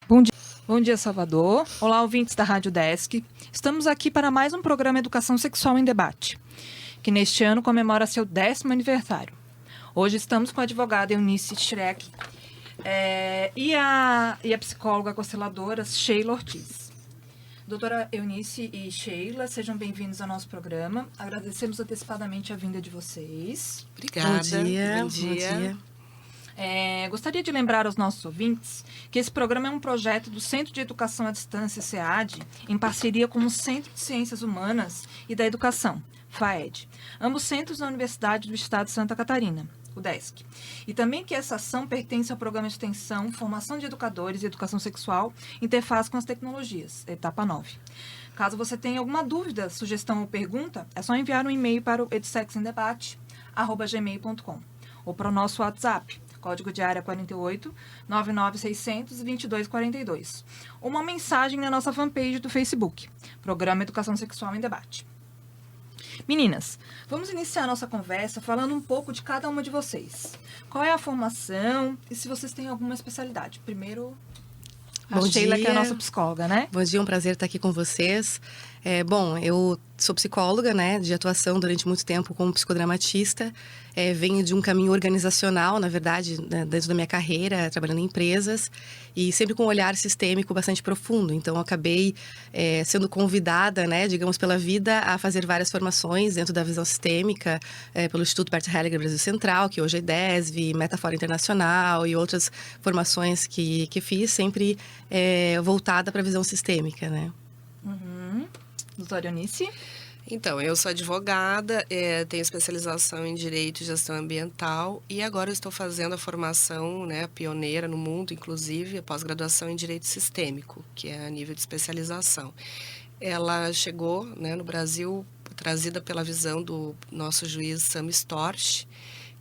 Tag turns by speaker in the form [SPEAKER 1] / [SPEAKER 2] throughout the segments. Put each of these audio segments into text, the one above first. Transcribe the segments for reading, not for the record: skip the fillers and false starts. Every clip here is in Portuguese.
[SPEAKER 1] Bom dia. Bom dia, Salvador. Olá, ouvintes da Rádio Desk. Estamos aqui para mais um programa Educação Sexual em Debate, que neste ano comemora seu 10º aniversário. Hoje estamos com a advogada Eunice Schreck e a psicóloga consteladora Sheila Ortiz. Doutora Eunice e Sheila, sejam bem-vindos ao nosso programa. Agradecemos antecipadamente a vinda de vocês.
[SPEAKER 2] Obrigada.
[SPEAKER 3] Bom dia.
[SPEAKER 2] Bom dia.
[SPEAKER 1] Gostaria de lembrar aos nossos ouvintes que esse programa é um projeto do Centro de Educação à Distância, SEAD, em parceria com o Centro de Ciências Humanas e da Educação, FAED, ambos centros da Universidade do Estado de Santa Catarina, o DESC. E também que essa ação pertence ao programa de extensão Formação de Educadores e Educação Sexual, Interface com as Tecnologias, etapa 9. Caso você tenha alguma dúvida, sugestão ou pergunta, é só enviar um e-mail para o edsexemdebate@gmail.com ou para o nosso WhatsApp, código de área 48 99600 2242. Ou uma mensagem na nossa fanpage do Facebook, Programa Educação Sexual em Debate. Meninas, vamos iniciar a nossa conversa falando um pouco de cada uma de vocês. Qual é a formação e se vocês têm alguma especialidade? Primeiro, a Sheila, que é a nossa psicóloga, né?
[SPEAKER 3] Bom dia, um prazer estar aqui com vocês. Bom, eu sou psicóloga, né, de atuação durante muito tempo como psicodramatista. Venho de um caminho organizacional, na verdade, né, desde a minha carreira, trabalhando em empresas, e sempre com um olhar sistêmico bastante profundo. Então, eu acabei sendo convidada, né, digamos, pela vida a fazer várias formações dentro da visão sistêmica, pelo Instituto Bert Hellinger Brasil Central, que hoje é IDESV, Metafora Internacional e outras formações que fiz, sempre voltada para a visão sistêmica, né?
[SPEAKER 1] Uhum. Doutora Eunice?
[SPEAKER 2] Então, eu sou advogada, tenho especialização em Direito e Gestão Ambiental e agora eu estou fazendo a formação, né, pioneira no mundo, inclusive, a pós-graduação em Direito Sistêmico, que é a nível de especialização. Ela chegou, né, no Brasil, trazida pela visão do nosso juiz Sam Storch,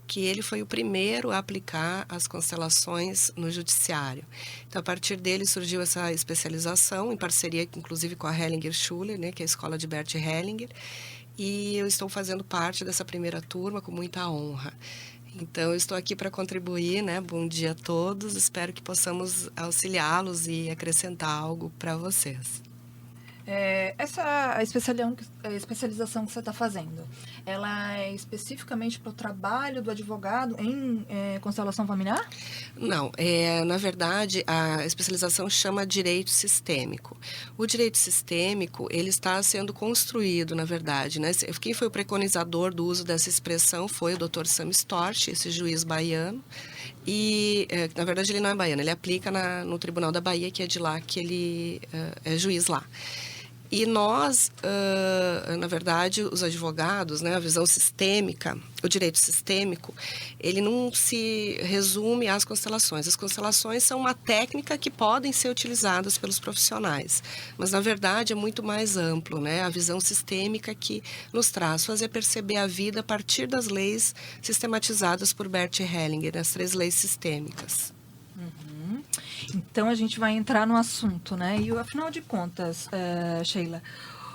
[SPEAKER 2] que ele foi o primeiro a aplicar as constelações no judiciário. Então, a partir dele surgiu essa especialização, em parceria, inclusive, com a Hellinger Schule, né, que é a escola de Bert Hellinger, e eu estou fazendo parte dessa primeira turma com muita honra. Então, eu estou aqui para contribuir, né? Bom dia a todos, espero que possamos auxiliá-los e acrescentar algo para vocês.
[SPEAKER 1] Essa especialização que você está fazendo, ela é especificamente para o trabalho do advogado em constelação familiar?
[SPEAKER 2] Não, na verdade, a especialização chama Direito Sistêmico. O Direito Sistêmico, ele está sendo construído, na verdade, né? Quem foi o preconizador do uso dessa expressão foi o Dr. Sam Storch, esse juiz baiano. E, na verdade, ele não é baiano, ele aplica no Tribunal da Bahia, que é de lá que ele é juiz lá. E nós, na verdade, os advogados, né, a visão sistêmica, o direito sistêmico, ele não se resume às constelações. As constelações são uma técnica que podem ser utilizadas pelos profissionais, mas, na verdade, é muito mais amplo, né? A visão sistêmica que nos traz fazer perceber a vida a partir das leis sistematizadas por Bert Hellinger, as 3 leis sistêmicas.
[SPEAKER 1] Uhum. Então, a gente vai entrar no assunto, né? E, afinal de contas, Sheila,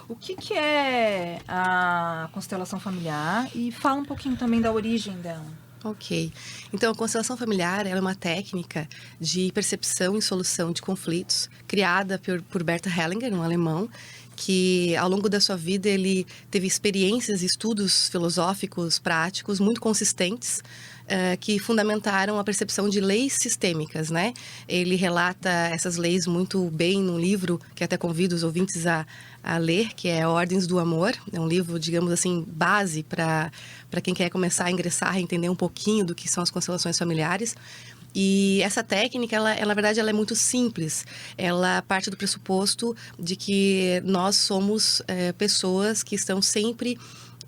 [SPEAKER 1] o que é a constelação familiar? E fala um pouquinho também da origem dela.
[SPEAKER 3] Ok. Então, a constelação familiar ela é uma técnica de percepção e solução de conflitos criada por Bert Hellinger, um alemão, que ao longo da sua vida ele teve experiências e estudos filosóficos práticos muito consistentes, que fundamentaram a percepção de leis sistêmicas, né? Ele relata essas leis muito bem num livro que até convido os ouvintes a ler, que é Ordens do Amor. É um livro, digamos assim, base para quem quer começar a ingressar, a entender um pouquinho do que são as constelações familiares. E essa técnica, ela, na verdade, ela é muito simples. Ela parte do pressuposto de que nós somos pessoas que estão sempre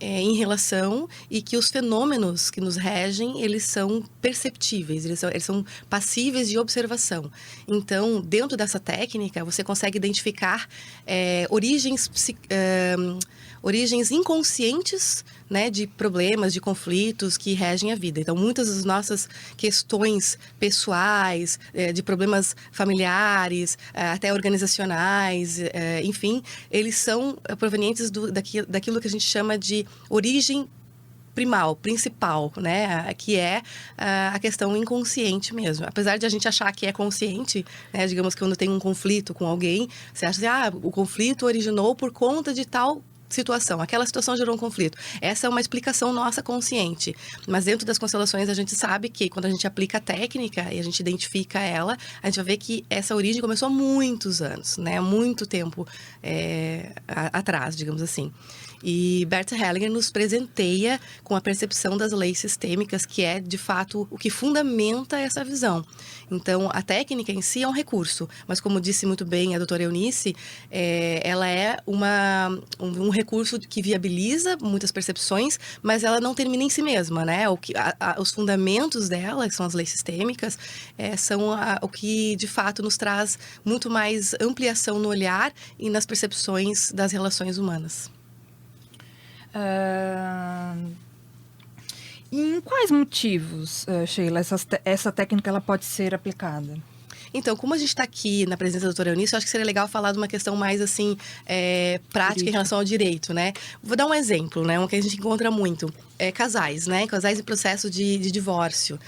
[SPEAKER 3] em relação e que os fenômenos que nos regem, eles são perceptíveis, eles são passíveis de observação. Então, dentro dessa técnica, você consegue identificar origens inconscientes, né, de problemas, de conflitos que regem a vida. Então, muitas das nossas questões pessoais, de problemas familiares, até organizacionais, enfim, eles são provenientes daquilo que a gente chama de origem principal, né? Que é a questão inconsciente mesmo. Apesar de a gente achar que é consciente, né? Digamos que quando tem um conflito com alguém, você acha assim, o conflito originou por conta de tal situação. Aquela situação gerou um conflito. Essa é uma explicação nossa consciente. Mas dentro das constelações, a gente sabe que quando a gente aplica a técnica e a gente identifica ela, a gente vai ver que essa origem começou há muitos anos, né? Há muito tempo atrás, digamos assim. E Bert Hellinger nos presenteia com a percepção das leis sistêmicas, que é, de fato, o que fundamenta essa visão. Então, a técnica em si é um recurso, mas como disse muito bem a doutora Eunice, ela é um recurso que viabiliza muitas percepções, mas ela não termina em si mesma, né? Os fundamentos dela, que são as leis sistêmicas, são o que, de fato, nos traz muito mais ampliação no olhar e nas percepções das relações humanas.
[SPEAKER 1] E em quais motivos, Sheila, essa técnica ela pode ser aplicada?
[SPEAKER 3] Então, como a gente está aqui na presença da doutora Eunice, eu acho que seria legal falar de uma questão mais, assim, prática em relação ao direito, né? Vou dar um exemplo, né? Um que a gente encontra muito. Casais, né? Casais em processo de divórcio.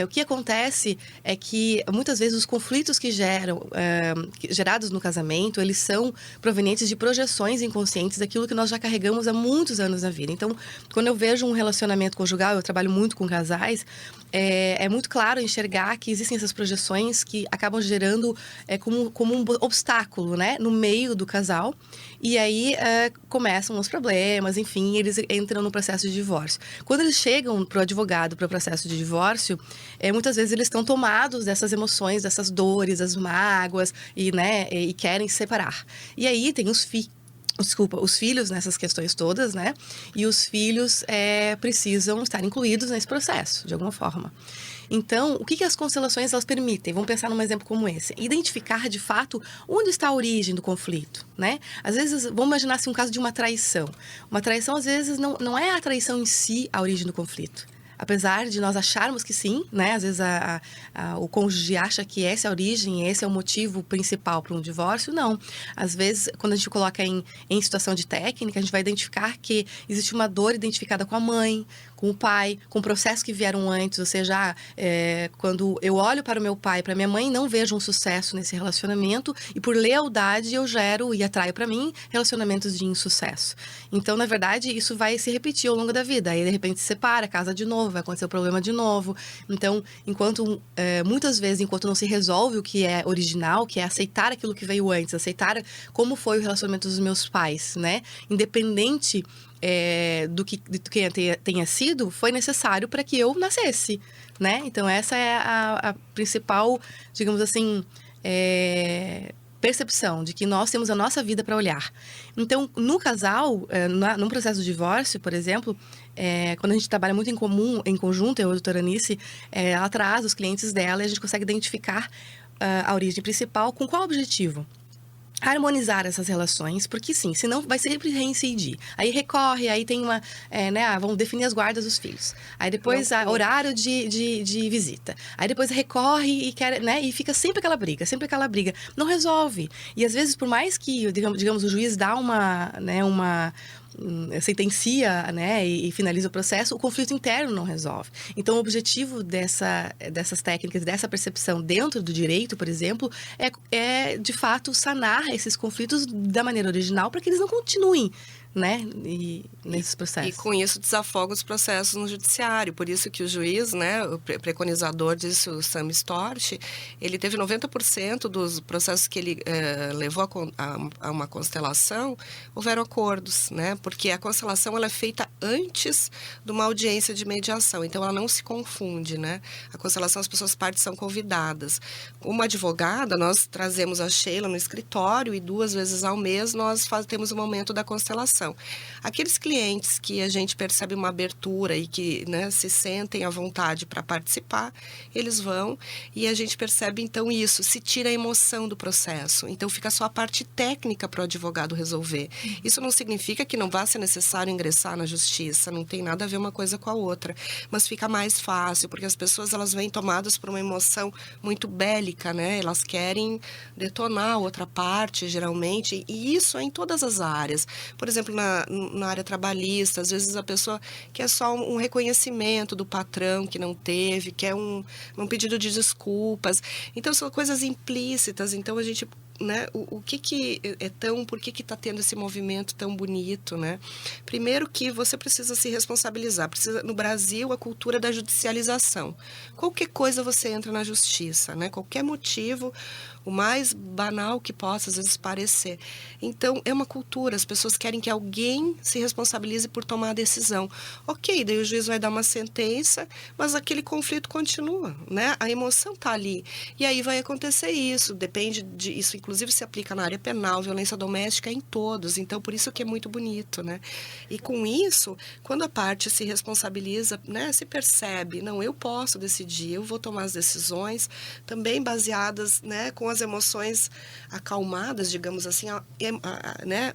[SPEAKER 3] O que acontece é que, muitas vezes, os conflitos que gerados no casamento, eles são provenientes de projeções inconscientes daquilo que nós já carregamos há muitos anos na vida. Então, quando eu vejo um relacionamento conjugal, eu trabalho muito com casais, é muito claro enxergar que existem essas projeções que acabam gerando como um obstáculo, né, no meio do casal. E aí começam os problemas, enfim, eles entram no processo de divórcio. Quando eles chegam para o advogado para o processo de divórcio, muitas vezes eles estão tomados dessas emoções, dessas dores, das mágoas, e querem se separar. E aí tem os filhos nessas questões todas, né? E os filhos precisam estar incluídos nesse processo, de alguma forma. Então, o que as constelações elas permitem? Vamos pensar num exemplo como esse. Identificar, de fato, onde está a origem do conflito, né? Às vezes, vamos imaginar assim, um caso de uma traição. Uma traição, às vezes, não é a traição em si a origem do conflito. Apesar de nós acharmos que sim, né? Às vezes o cônjuge acha que essa é a origem, esse é o motivo principal para um divórcio, não. Às vezes, quando a gente coloca em situação de técnica, a gente vai identificar que existe uma dor identificada com a mãe, com o pai, com processos que vieram antes, ou seja, quando eu olho para o meu pai, para minha mãe, não vejo um sucesso nesse relacionamento e por lealdade eu gero e atraio para mim relacionamentos de insucesso. Então, na verdade, isso vai se repetir ao longo da vida. Aí, de repente, se separa, casa de novo, vai acontecer o problema de novo. Então, muitas vezes, enquanto não se resolve o que é original, que é aceitar aquilo que veio antes, aceitar como foi o relacionamento dos meus pais, né? Independente do que tenha sido, foi necessário para que eu nascesse, né? Então, essa é a principal, digamos assim, percepção de que nós temos a nossa vida para olhar. Então, no casal, num processo de divórcio, por exemplo, quando a gente trabalha muito em conjunto, eu e a doutora Anice, ela traz os clientes dela e a gente consegue identificar a origem principal com qual objetivo? Harmonizar essas relações, porque sim, senão vai sempre reincidir. Aí recorre, aí tem uma, vamos definir as guardas dos filhos. Aí depois horário de visita. Aí depois recorre e quer, né, e fica sempre aquela briga. Não resolve. E às vezes, por mais que, digamos, o juiz dá sentencia, né, e finaliza o processo, o conflito interno não resolve. Então, o objetivo dessas técnicas, dessa percepção dentro do direito, por exemplo, é de fato sanar esses conflitos da maneira original para que eles não continuem, né, nesses processos.
[SPEAKER 2] E com isso desafoga os processos no judiciário. Por isso que o juiz, né, o preconizador disso, o Sam Storch, ele teve 90% dos processos que ele levou a uma constelação, houveram acordos, né, porque a constelação ela é feita antes de uma audiência de mediação, então ela não se confunde, né. A constelação, as pessoas são convidadas. Como advogada, nós trazemos a Sheila no escritório e 2 vezes ao mês nós temos o momento da constelação. Aqueles clientes que a gente percebe uma abertura e que, né, se sentem à vontade para participar, eles vão e a gente percebe então isso, se tira a emoção do processo, então fica só a parte técnica para o advogado resolver. Isso não significa que não vá ser necessário ingressar na justiça, não tem nada a ver uma coisa com a outra, mas fica mais fácil, porque as pessoas elas vêm tomadas por uma emoção muito bélica, né? Elas querem detonar a outra parte, geralmente, e isso é em todas as áreas. Por exemplo, exemplo, na área trabalhista, às vezes a pessoa quer só um reconhecimento do patrão que não teve, quer um pedido de desculpas. Então, são coisas implícitas. Então, a gente... Né? O que é tão... Por que está tendo esse movimento tão bonito, né? Primeiro que você precisa se responsabilizar. No Brasil, a cultura da judicialização. Qualquer coisa você entra na justiça, né? Qualquer motivo, o mais banal que possa, às vezes, parecer. Então, é uma cultura. As pessoas querem que alguém se responsabilize por tomar a decisão. Ok, daí o juiz vai dar uma sentença, mas aquele conflito continua, né? A emoção está ali. E aí vai acontecer isso. Depende de... Isso, inclusive, se aplica na área penal, violência doméstica, em todos. Então, por isso que é muito bonito, né? E com isso, quando a parte se responsabiliza, né? Se percebe, não, eu posso decidir, eu vou tomar as decisões, também baseadas, né? Com as emoções acalmadas, digamos assim, né?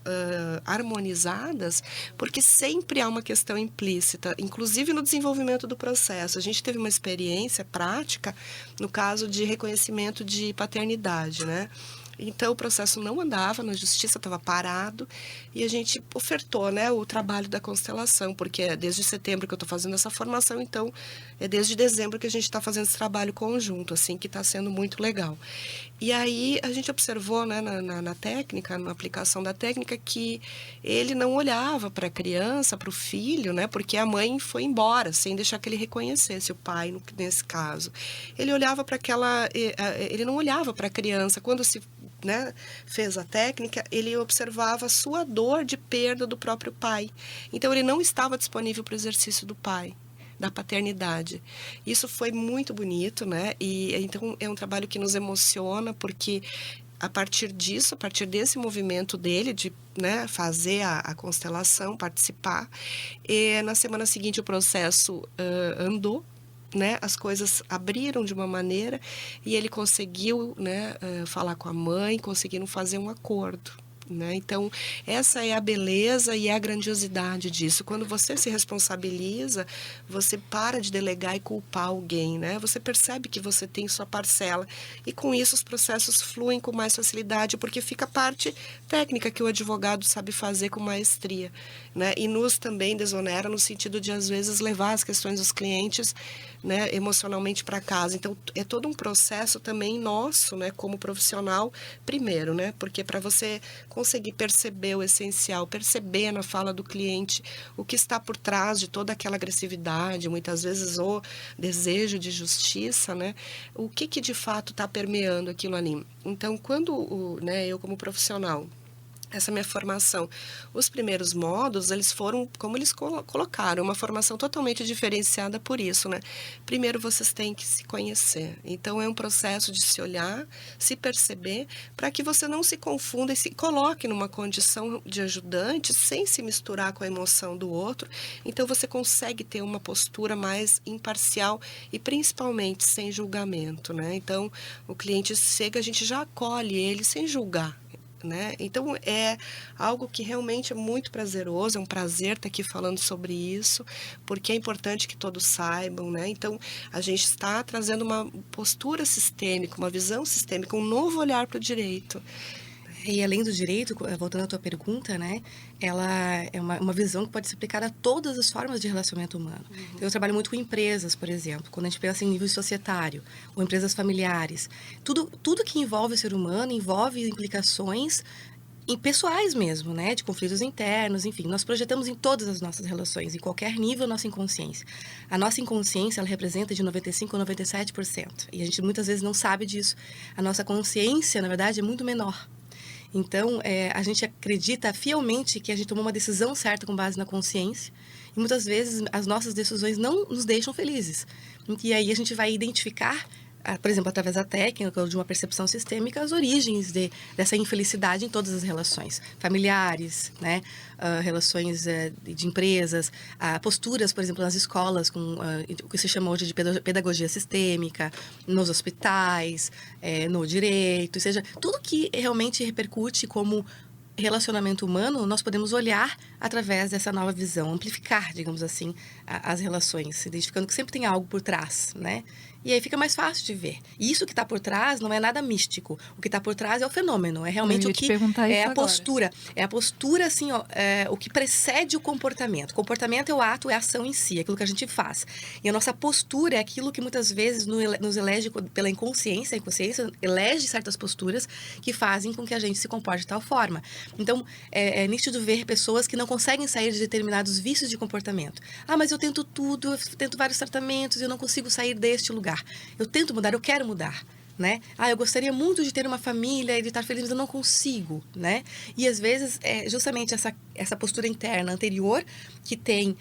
[SPEAKER 2] Harmonizadas, porque sempre há uma questão implícita, inclusive no desenvolvimento do processo. A gente teve uma experiência prática no caso de reconhecimento de paternidade, né? Então, o processo não andava na justiça, estava parado, e a gente ofertou, né, o trabalho da constelação, porque é desde setembro que eu estou fazendo essa formação, então é desde dezembro que a gente está fazendo esse trabalho conjunto, assim, que está sendo muito legal. E aí a gente observou, né, na técnica, na aplicação da técnica, que ele não olhava para a criança, para o filho, né, porque a mãe foi embora, sem deixar que ele reconhecesse o pai, nesse caso. Ele olhava para ele não olhava para a criança. Quando se, né, fez a técnica, ele observava a sua dor de perda do próprio pai. Então, ele não estava disponível para o exercício do pai, da paternidade. Isso foi muito bonito, né? E então é um trabalho que nos emociona, porque a partir disso, a partir desse movimento dele de, né, fazer a constelação, participar, e na semana seguinte o processo andou, né, as coisas abriram de uma maneira e ele conseguiu, né, falar com a mãe, conseguiram fazer um acordo. Né? Então, essa é a beleza e a grandiosidade disso. Quando você se responsabiliza, você para de delegar e culpar alguém, né? Você percebe que você tem sua parcela e com isso os processos fluem com mais facilidade, porque fica a parte técnica que o advogado sabe fazer com maestria, né? E nos também desonera no sentido de, às vezes, levar as questões dos clientes, né, emocionalmente para casa. Então, é todo um processo também nosso, né, como profissional, primeiro, né? Porque para você conseguir perceber o essencial, perceber na fala do cliente o que está por trás de toda aquela agressividade, muitas vezes o desejo de justiça, né? O que de fato está permeando aquilo ali. Então, quando né, eu como profissional, essa minha formação, os primeiros módulos, eles foram, como eles colocaram, uma formação totalmente diferenciada por isso, né? Primeiro, vocês têm que se conhecer. Então, é um processo de se olhar, se perceber, para que você não se confunda e se coloque numa condição de ajudante, sem se misturar com a emoção do outro. Então, você consegue ter uma postura mais imparcial e, principalmente, sem julgamento, né? Então, o cliente chega, a gente já acolhe ele sem julgar. Né? Então, é algo que realmente é muito prazeroso, é um prazer estar aqui falando sobre isso, porque é importante que todos saibam, né? Então, a gente está trazendo uma postura sistêmica, uma visão sistêmica, um novo olhar para o direito.
[SPEAKER 3] E além do direito, voltando à tua pergunta, né, ela é uma visão que pode ser aplicada a todas as formas de relacionamento humano. Então, eu trabalho muito com empresas, por exemplo, quando a gente pensa em nível societário, ou empresas familiares. Tudo que envolve o ser humano envolve implicações pessoais mesmo, né, de conflitos internos, enfim. Nós projetamos em todas as nossas relações, em qualquer nível, a nossa inconsciência. A nossa inconsciência, ela representa de 95% a 97%. E a gente muitas vezes não sabe disso. A nossa consciência, na verdade, é muito menor. Então, a gente acredita fielmente que a gente tomou uma decisão certa com base na consciência e muitas vezes as nossas decisões não nos deixam felizes. E aí a gente vai identificar, por exemplo, através da técnica ou de uma percepção sistêmica, as origens dessa infelicidade em todas as relações familiares, né? Relações de empresas, posturas, por exemplo, nas escolas, com o que se chama hoje de pedagogia sistêmica, nos hospitais, no direito, ou seja, tudo que realmente repercute como relacionamento humano, nós podemos olhar através dessa nova visão, amplificar, digamos assim, as relações, identificando que sempre tem algo por trás, né? E aí fica mais fácil de ver. E isso que está por trás não é nada místico. O que está por trás é o fenômeno. É realmente
[SPEAKER 1] Eu ia
[SPEAKER 3] o
[SPEAKER 1] te
[SPEAKER 3] que
[SPEAKER 1] perguntar
[SPEAKER 3] é
[SPEAKER 1] isso
[SPEAKER 3] a
[SPEAKER 1] agora.
[SPEAKER 3] postura. É a postura, assim, ó, o que precede o comportamento. O comportamento é o ato, é a ação em si, é aquilo que a gente faz. E a nossa postura é aquilo que muitas vezes nos elege pela inconsciência. A inconsciência elege certas posturas que fazem com que a gente se comporte de tal forma. Então, é nítido ver pessoas que não conseguem sair de determinados vícios de comportamento. Ah, mas eu tento tudo, eu tento vários tratamentos e eu não consigo sair deste lugar. Eu tento mudar, eu quero mudar, né? Ah, eu gostaria muito de ter uma família e de estar feliz, mas eu não consigo, né? E às vezes é justamente essa postura interna anterior que tem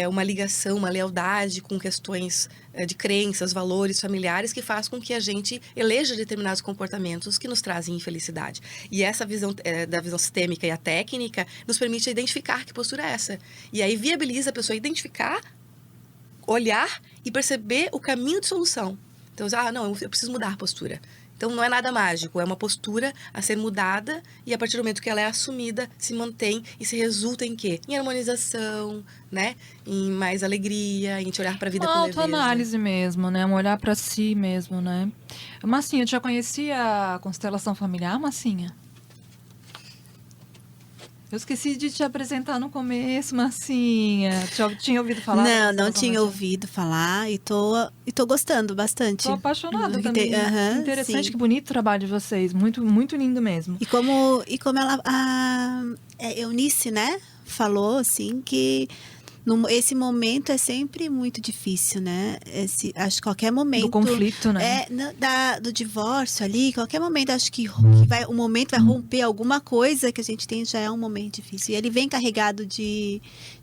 [SPEAKER 3] uma ligação, uma lealdade com questões de crenças, valores familiares que faz com que a gente eleja determinados comportamentos que nos trazem infelicidade. E essa visão da visão sistêmica e a técnica nos permite identificar que postura é essa. E aí viabiliza a pessoa identificar, olhar e perceber o caminho de solução. Então, não, eu preciso mudar a postura. Então, não é nada mágico, é uma postura a ser mudada e a partir do momento que ela é assumida, se mantém e se resulta em quê? Em harmonização, né? Em mais alegria, em te olhar para a vida com leveza.
[SPEAKER 1] Autoanálise mesmo, né? Um olhar para si mesmo, né? Massinha, tu já conhecia a constelação familiar, Massinha? Eu esqueci de te apresentar no começo, Massinha. Tinha ouvido falar?
[SPEAKER 4] Não tinha ouvido falar e tô gostando bastante.
[SPEAKER 1] Tô apaixonada também.
[SPEAKER 4] Aham,
[SPEAKER 1] Interessante,
[SPEAKER 4] sim.
[SPEAKER 1] que bonito o trabalho de vocês. Muito, muito lindo mesmo.
[SPEAKER 4] E como ela, a Eunice, né, falou assim que esse momento é sempre muito difícil, né? Acho que qualquer momento...
[SPEAKER 1] Do conflito, né?
[SPEAKER 4] Do divórcio ali, qualquer momento, acho que o momento vai romper alguma coisa que a gente tem, já é um momento difícil. E ele vem carregado de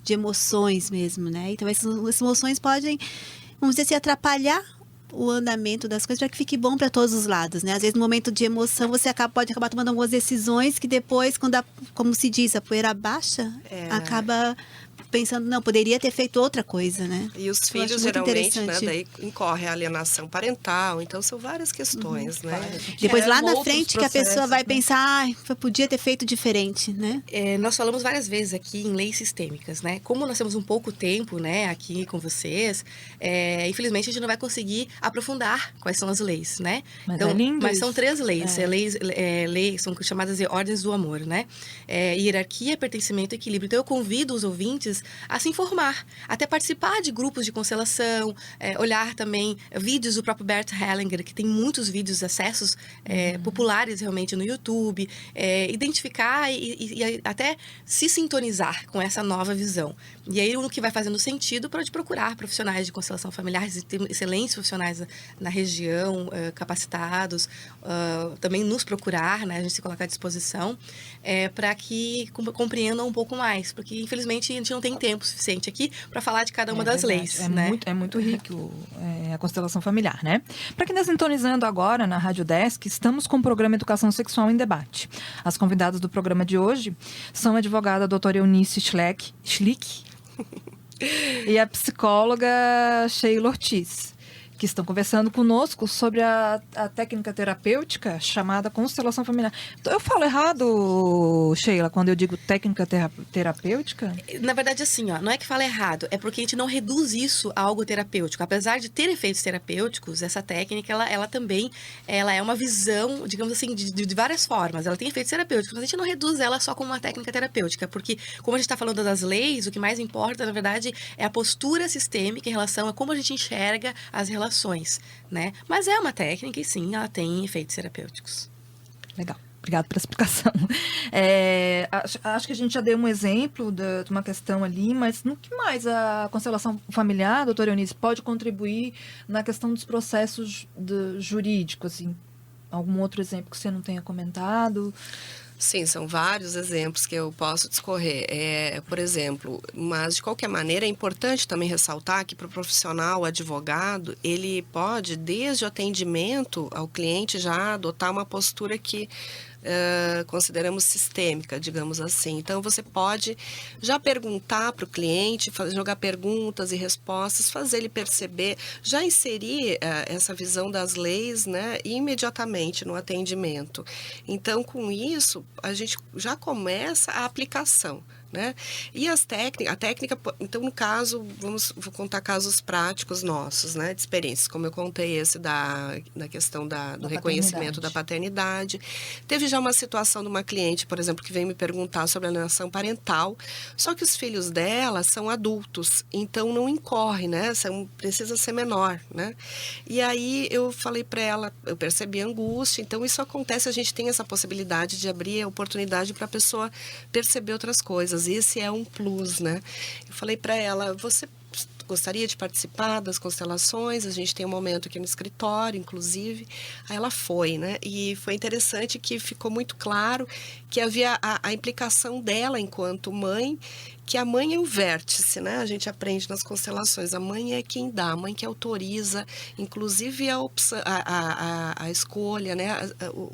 [SPEAKER 4] emoções mesmo, né? Então, essas emoções podem, vamos dizer assim, atrapalhar o andamento das coisas para que fique bom para todos os lados, né? Às vezes, no momento de emoção, você pode acabar tomando algumas decisões que depois, como se diz, a poeira baixa, acaba pensando, não, poderia ter feito outra coisa, né?
[SPEAKER 2] E os filhos, geralmente, né, daí incorre a alienação parental, então são várias questões, né?
[SPEAKER 4] Depois, lá na frente, que a pessoa vai pensar, podia ter feito diferente, né?
[SPEAKER 3] Nós falamos várias vezes aqui em leis sistêmicas, né? Como nós temos um pouco tempo, né, aqui com vocês, infelizmente a gente não vai conseguir aprofundar quais são as leis, né?
[SPEAKER 1] Mas é lindo
[SPEAKER 3] mas
[SPEAKER 1] isso.
[SPEAKER 3] são 3 leis, leis são chamadas de ordens do amor, né? Hierarquia, pertencimento e equilíbrio. Então, eu convido os ouvintes a se informar, até participar de grupos de constelação, olhar também vídeos do próprio Bert Hellinger, que tem muitos vídeos, acessos populares realmente no YouTube, identificar e até se sintonizar com essa nova visão. E aí, o que vai fazendo sentido, pode procurar profissionais de constelação familiar, tem excelentes profissionais na região, capacitados, também nos procurar, né, a gente se colocar à disposição, para que compreendam um pouco mais, porque infelizmente a gente não tem tempo suficiente aqui para falar de cada uma das leis.
[SPEAKER 1] É muito rico a constelação familiar, né? Para quem está sintonizando agora na Rádio Desk, estamos com o programa Educação Sexual em Debate. As convidadas do programa de hoje são a advogada doutora Eunice Schlick e a psicóloga Sheila Ortiz, que estão conversando conosco sobre a técnica terapêutica chamada constelação familiar. Eu falo errado, Sheila, quando eu digo técnica terapêutica?
[SPEAKER 3] Na verdade, assim, não é que fala errado, é porque a gente não reduz isso a algo terapêutico. Apesar de ter efeitos terapêuticos, essa técnica, ela também é uma visão, digamos assim, de várias formas. Ela tem efeitos terapêuticos, mas a gente não reduz ela só como uma técnica terapêutica, porque, como a gente está falando das leis, o que mais importa, na verdade, é a postura sistêmica em relação a como a gente enxerga as relações, né? Mas é uma técnica e sim, ela tem efeitos terapêuticos.
[SPEAKER 1] Legal. Obrigada pela explicação. Acho que a gente já deu um exemplo de uma questão ali, mas no que mais a constelação familiar, doutora Eunice, pode contribuir na questão dos processos jurídicos? Assim, algum outro exemplo que você não tenha comentado?
[SPEAKER 2] Sim, são vários exemplos que eu posso discorrer. Por exemplo, mas de qualquer maneira é importante também ressaltar que para o profissional, o advogado, ele pode, desde o atendimento ao cliente, já adotar uma postura que consideramos sistêmica, digamos assim. Então, você pode já perguntar para o cliente, jogar perguntas e respostas, fazer ele perceber, já inserir essa visão das leis, né, imediatamente no atendimento. Então, com isso, a gente já começa a aplicação, né? E a técnica, então, no caso, vou contar casos práticos nossos, né? De experiências, como eu contei esse da questão do reconhecimento da paternidade. Teve já uma situação de uma cliente, por exemplo, que veio me perguntar sobre a alienação parental, só que os filhos dela são adultos, então não incorre, né? Precisa ser menor, né? E aí eu falei para ela, eu percebi a angústia, então isso acontece, a gente tem essa possibilidade de abrir a oportunidade para a pessoa perceber outras coisas, esse é um plus, né? Eu falei para ela, você gostaria de participar das constelações? A gente tem um momento aqui no escritório, inclusive. Aí ela foi, né? E foi interessante que ficou muito claro que havia a implicação dela enquanto mãe, que a mãe é o vértice, né? A gente aprende nas constelações. A mãe é quem dá, a mãe que autoriza, inclusive a escolha, né?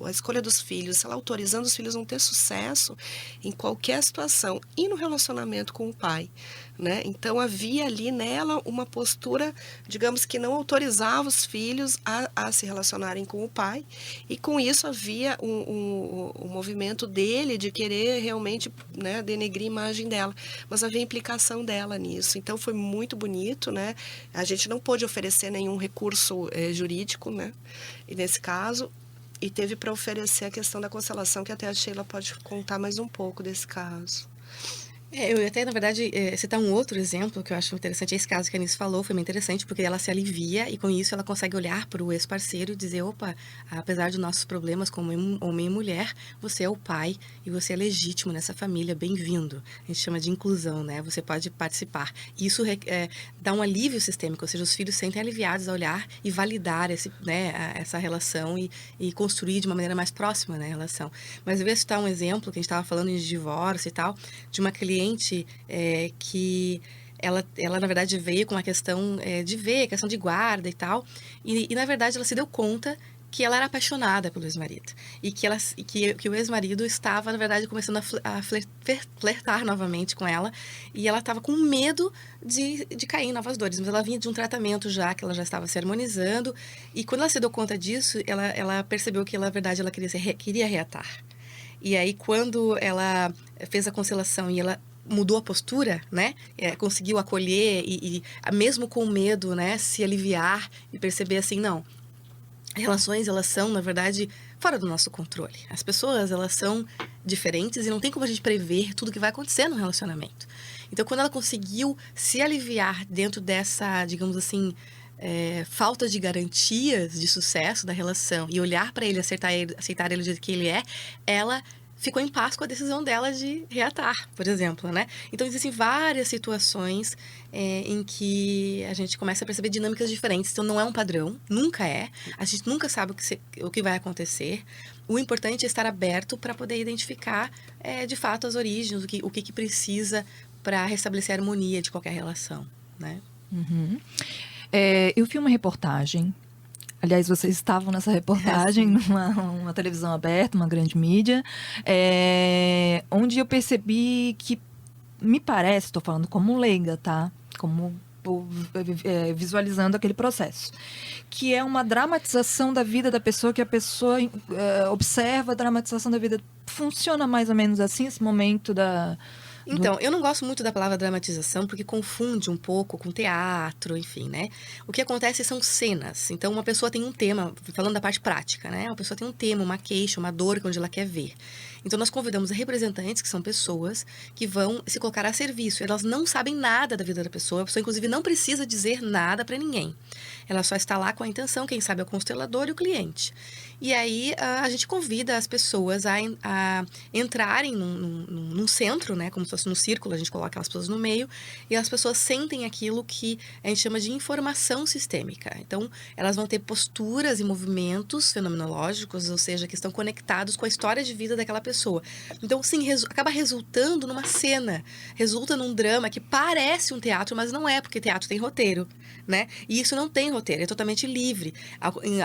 [SPEAKER 2] A escolha dos filhos. Se ela autorizando, os filhos vão ter sucesso em qualquer situação. E no relacionamento com o pai, né? Então havia ali nela uma postura, digamos que não autorizava os filhos a se relacionarem com o pai, e com isso havia um movimento dele de querer realmente, né, denegrir a imagem dela, mas havia implicação dela nisso. Então foi muito bonito, né? A gente não pôde oferecer nenhum recurso jurídico, né? E nesse caso, e teve para oferecer a questão da constelação, que até a Sheila pode contar mais um pouco desse caso.
[SPEAKER 3] Eu ia até, na verdade, citar um outro exemplo que eu acho interessante. Esse caso que a Anice falou foi muito interessante, porque ela se alivia e, com isso, ela consegue olhar para o ex-parceiro e dizer, opa, apesar de nossos problemas como homem e mulher, você é o pai e você é legítimo nessa família, bem-vindo. A gente chama de inclusão, né? Você pode participar. Isso dá um alívio sistêmico, ou seja, os filhos se sentem aliviados a olhar e validar essa relação e construir de uma maneira mais próxima, né, a relação. Mas eu ia citar um exemplo, que a gente estava falando de divórcio e tal, de uma cliente que ela, na verdade, veio com uma questão questão de guarda e tal, e, na verdade, ela se deu conta que ela era apaixonada pelo ex-marido, e que o ex-marido estava, na verdade, começando a flertar novamente com ela, e ela estava com medo de cair em novas dores, mas ela vinha de um tratamento já, que ela já estava se harmonizando, e quando ela se deu conta disso, ela percebeu que, na verdade, ela queria reatar. E aí, quando ela fez a constelação e ela mudou a postura, né? Conseguiu acolher e mesmo com medo, né? Se aliviar e perceber assim, não, relações, elas são, na verdade, fora do nosso controle. As pessoas, elas são diferentes e não tem como a gente prever tudo que vai acontecer no relacionamento. Então, quando ela conseguiu se aliviar dentro dessa, digamos assim, falta de garantias de sucesso da relação e olhar para ele, aceitar ele do jeito que ele é, ela ficou em paz com a decisão dela de reatar, por exemplo, né? Então, existem várias situações em que a gente começa a perceber dinâmicas diferentes. Então, não é um padrão, nunca é. A gente nunca sabe o que vai acontecer. O importante é estar aberto para poder identificar, de fato, as origens, o que precisa para restabelecer a harmonia de qualquer relação, né?
[SPEAKER 1] Uhum. Eu vi uma reportagem, aliás, vocês estavam nessa reportagem, numa televisão aberta, uma grande mídia, onde eu percebi que, me parece, estou falando como leiga, tá? Como visualizando aquele processo, que é uma dramatização da vida da pessoa, que a pessoa observa a dramatização da vida. Funciona mais ou menos assim, esse momento da...
[SPEAKER 3] Então, eu não gosto muito da palavra dramatização, porque confunde um pouco com teatro, enfim, né? O que acontece são cenas. Então, uma pessoa tem um tema, falando da parte prática, né? Uma pessoa tem um tema, uma queixa, uma dor, onde ela quer ver. Então, nós convidamos representantes, que são pessoas que vão se colocar a serviço. Elas não sabem nada da vida da pessoa. A pessoa, inclusive, não precisa dizer nada para ninguém. Ela só está lá com a intenção, quem sabe é o constelador e o cliente. E aí, a gente convida as pessoas a entrarem num centro, né? Como se fosse num círculo, a gente coloca aquelas pessoas no meio, e as pessoas sentem aquilo que a gente chama de informação sistêmica. Então, elas vão ter posturas e movimentos fenomenológicos, ou seja, que estão conectados com a história de vida daquela pessoa. Então, sim, acaba resultando numa cena, resulta num drama que parece um teatro, mas não é, porque teatro tem roteiro, né? E isso não tem roteiro, é totalmente livre.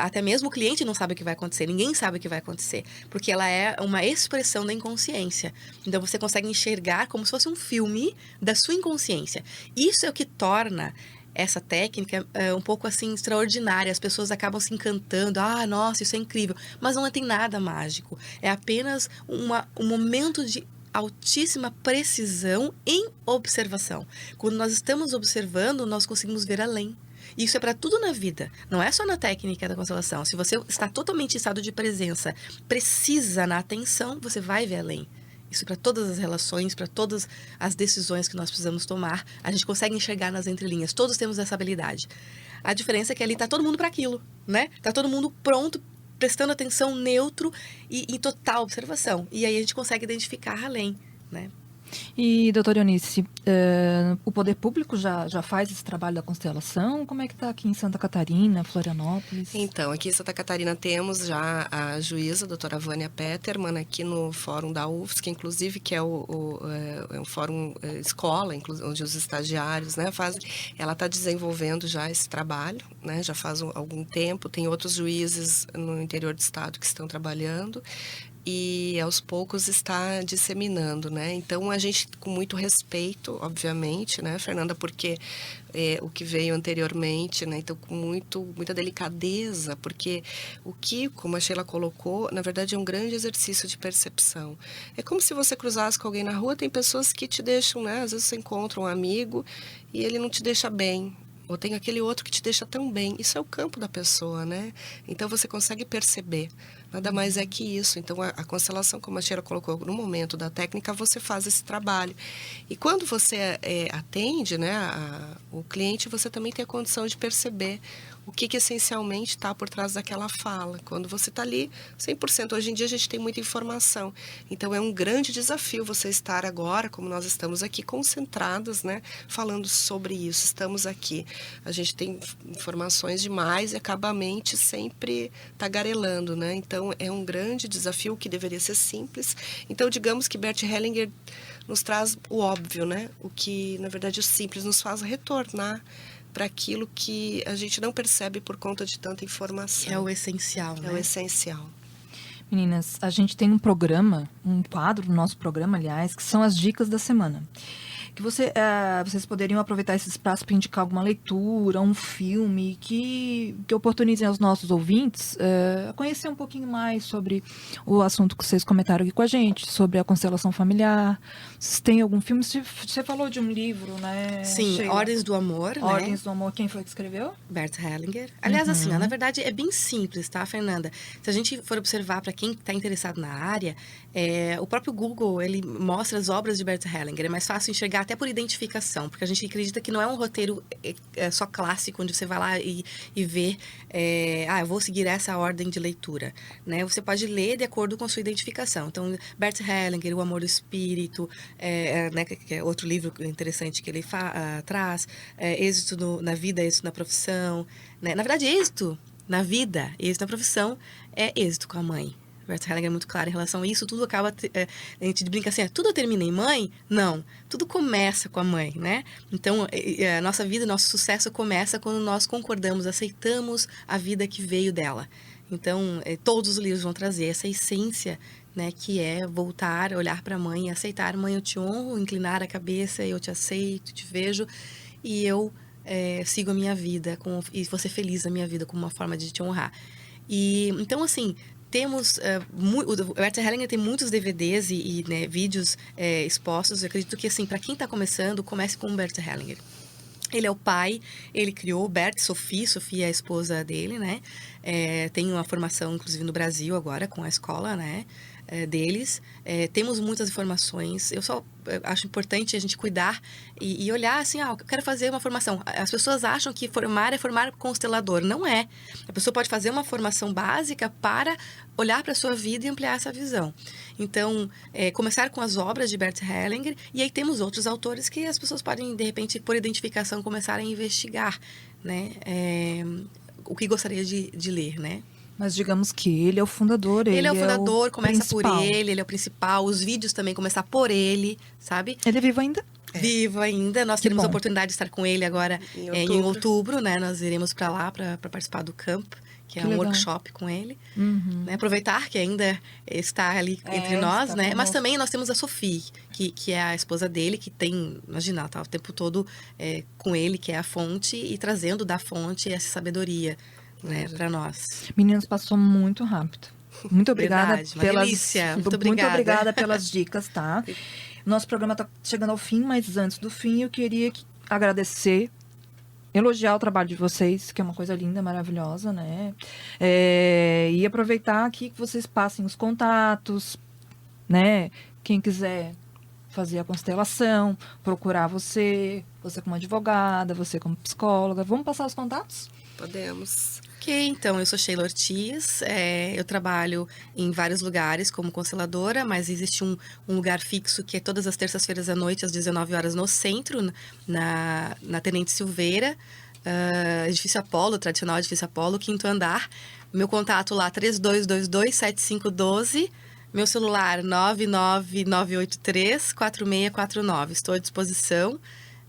[SPEAKER 3] Até mesmo o cliente não sabe o que vai acontecer, ninguém sabe o que vai acontecer, porque ela é uma expressão da inconsciência. Então, você consegue enxergar como se fosse um filme da sua inconsciência. Isso é o que torna essa técnica um pouco assim extraordinária. As pessoas acabam se encantando. Ah, nossa, isso é incrível. Mas não tem nada mágico. É apenas um momento de altíssima precisão em observação. Quando nós estamos observando, nós conseguimos ver além. Isso é para tudo na vida, não é só na técnica da constelação. Se você está totalmente em estado de presença, precisa na atenção, você vai ver além. Isso para todas as relações, para todas as decisões que nós precisamos tomar, a gente consegue enxergar nas entrelinhas. Todos temos essa habilidade. A diferença é que ali está todo mundo para aquilo, né? Está todo mundo pronto, prestando atenção, neutro e em total observação. E aí a gente consegue identificar além, né?
[SPEAKER 1] E, doutora Eunice, o poder público já faz esse trabalho da constelação? Como é que está aqui em Santa Catarina, Florianópolis?
[SPEAKER 2] Então, aqui em Santa Catarina temos já a juíza, a doutora Vânia Peterman, aqui no fórum da UFSC, inclusive, que é um fórum escola, onde os estagiários, né, fazem. Ela está desenvolvendo já esse trabalho, né, já faz algum tempo. Tem outros juízes no interior do estado que estão trabalhando. E aos poucos está disseminando, né? Então a gente com muito respeito, obviamente, né, Fernanda, porque o que veio anteriormente, né? Então com muita delicadeza, porque o que, como a Sheila colocou, na verdade é um grande exercício de percepção. É como se você cruzasse com alguém na rua, tem pessoas que te deixam, né? Às vezes você encontra um amigo e ele não te deixa bem. Ou tem aquele outro que te deixa tão bem. Isso é o campo da pessoa, né? Então você consegue perceber. Nada mais é que isso. Então a constelação, como a Sheila colocou, no momento da técnica, você faz esse trabalho. E quando você atende, né, o cliente, você também tem a condição de perceber o que essencialmente está por trás daquela fala. Quando você está ali, 100%. Hoje em dia a gente tem muita informação. Então é um grande desafio você estar agora, como nós estamos aqui, concentradas, né, falando sobre isso. Estamos aqui. A gente tem informações demais e acaba a mente sempre tagarelando, né? Então é um grande desafio que deveria ser simples. Então digamos que Bert Hellinger nos traz o óbvio, né? O que, na verdade, o simples nos faz retornar para aquilo que a gente não percebe por conta de tanta informação.
[SPEAKER 3] É o essencial, né?
[SPEAKER 2] É o essencial.
[SPEAKER 1] Meninas, a gente tem um programa, um quadro do nosso programa, aliás, que são as dicas da semana. Que vocês poderiam aproveitar esse espaço para indicar alguma leitura, um filme que oportunizem aos nossos ouvintes a conhecer um pouquinho mais sobre o assunto que vocês comentaram aqui com a gente, sobre a constelação familiar. Vocês têm algum filme? Você falou de um livro, né?
[SPEAKER 3] Sim,
[SPEAKER 1] Sheila?
[SPEAKER 3] Ordens do Amor,
[SPEAKER 1] Ordens
[SPEAKER 3] né?
[SPEAKER 1] do Amor, quem foi que escreveu?
[SPEAKER 3] Bert Hellinger. Aliás, assim, ó, na verdade é bem simples, tá, Fernanda? Se a gente for observar para quem está interessado na área, o próprio Google, ele mostra as obras de Bert Hellinger. É mais fácil enxergar até por identificação, porque a gente acredita que não é um roteiro só clássico, onde você vai lá e vê, eu vou seguir essa ordem de leitura, né? Você pode ler de acordo com a sua identificação. Então, Bert Hellinger, O Amor do Espírito, né, que é outro livro interessante que ele traz, Êxito na Vida, Êxito na Profissão, né? Na verdade, êxito na vida, êxito na profissão é êxito com a mãe. Bert Hellinger é muito claro em relação a isso. Tudo acaba, a gente brinca assim, tudo termina em mãe? Não, tudo começa com a mãe, né? Então, a nossa vida, nosso sucesso começa quando nós concordamos, aceitamos a vida que veio dela. Então, todos os livros vão trazer essa essência, né, que é voltar, olhar para a mãe e aceitar. Mãe, eu te honro, inclinar a cabeça, eu te aceito, te vejo e eu sigo a minha vida e vou ser feliz na minha vida como uma forma de te honrar. E então, assim, temos o Bert Hellinger tem muitos DVDs e né, vídeos expostos. Eu acredito que, assim, para quem está começando, comece com o Bert Hellinger. Ele é o pai, ele criou Bert, Sofia é a esposa dele, né? Tem uma formação, inclusive, no Brasil agora, com a escola, né? Deles. Temos muitas informações. Eu acho importante a gente cuidar e olhar assim, eu quero fazer uma formação. As pessoas acham que formar é formar constelador. Não é. A pessoa pode fazer uma formação básica para olhar para a sua vida e ampliar essa visão. Então, começar com as obras de Bert Hellinger, e aí temos outros autores que as pessoas podem, de repente, por identificação, começar a investigar, né? O que gostaria de ler, né?
[SPEAKER 1] Mas digamos que ele é o fundador.
[SPEAKER 3] Ele é o fundador, começa
[SPEAKER 1] principal.
[SPEAKER 3] por ele é o principal. Os vídeos também começar por ele, sabe?
[SPEAKER 1] Ele é vivo ainda?
[SPEAKER 3] Vivo ainda. Nós teremos a oportunidade de estar com ele agora em outubro, né? Nós iremos para lá para participar do camp, que é um workshop com ele. Né? Aproveitar que ainda está ali entre nós, né? Mas também nós temos a Sophie, que é a esposa dele, que tem, imagina, tá o tempo todo com ele, que é a fonte, e trazendo da fonte essa sabedoria, né, para nós.
[SPEAKER 1] Meninos, passou muito rápido. Muito obrigada
[SPEAKER 3] Verdade, uma
[SPEAKER 1] pelas
[SPEAKER 3] delícia. Muito
[SPEAKER 1] muito
[SPEAKER 3] obrigada.
[SPEAKER 1] obrigada pelas dicas, tá? Nosso programa está chegando ao fim, mas antes do fim eu queria agradecer, elogiar o trabalho de vocês, que é uma coisa linda, maravilhosa, né? E aproveitar aqui que vocês passem os contatos, né? Quem quiser fazer a constelação, procurar você como advogada, você como psicóloga. Vamos passar os contatos?
[SPEAKER 2] Podemos.
[SPEAKER 3] Ok, então eu sou Sheila Ortiz, eu trabalho em vários lugares como consteladora, mas existe um lugar fixo que é todas as terças-feiras à noite, às 19 horas, no centro, na Tenente Silveira, edifício Apolo, tradicional edifício Apolo, 5º andar. Meu contato lá, 3222-7512, meu celular 99983-4649. Estou à disposição,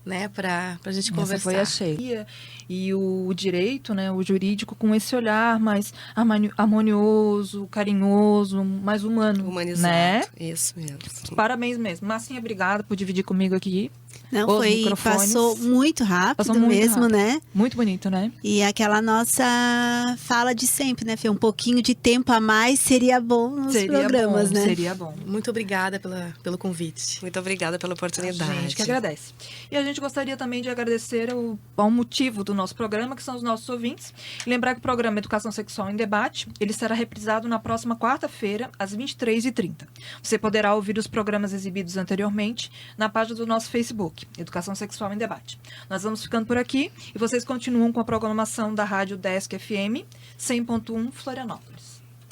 [SPEAKER 3] né, para a gente conversar.
[SPEAKER 1] Essa foi a Sheila. E o direito, né, o jurídico, com esse olhar mais harmonioso, carinhoso, mais humano.
[SPEAKER 2] Humanizado.
[SPEAKER 1] Né?
[SPEAKER 2] Isso mesmo.
[SPEAKER 1] Parabéns mesmo. Marcinha, obrigada por dividir comigo aqui.
[SPEAKER 4] Não,
[SPEAKER 1] os microfones.
[SPEAKER 4] passou muito rápido
[SPEAKER 1] Passou muito
[SPEAKER 4] mesmo,
[SPEAKER 1] rápido.
[SPEAKER 4] né?
[SPEAKER 1] Muito bonito, né?
[SPEAKER 4] E aquela nossa fala de sempre, né, Fê? Um pouquinho de tempo a mais seria bom nos programas, né?
[SPEAKER 1] Seria bom.
[SPEAKER 3] Muito obrigada pelo convite.
[SPEAKER 2] Muito obrigada pela
[SPEAKER 1] A
[SPEAKER 2] oportunidade.
[SPEAKER 1] gente que agradece. E a gente gostaria também de agradecer ao motivo do nosso programa, que são os nossos ouvintes. E lembrar que o programa Educação Sexual em Debate, ele será reprisado na próxima quarta-feira, às 23h30. Você poderá ouvir os programas exibidos anteriormente na página do nosso Facebook, Educação Sexual em Debate. Nós vamos ficando por aqui e vocês continuam com a programação da Rádio Desk FM 100.1 Florianópolis.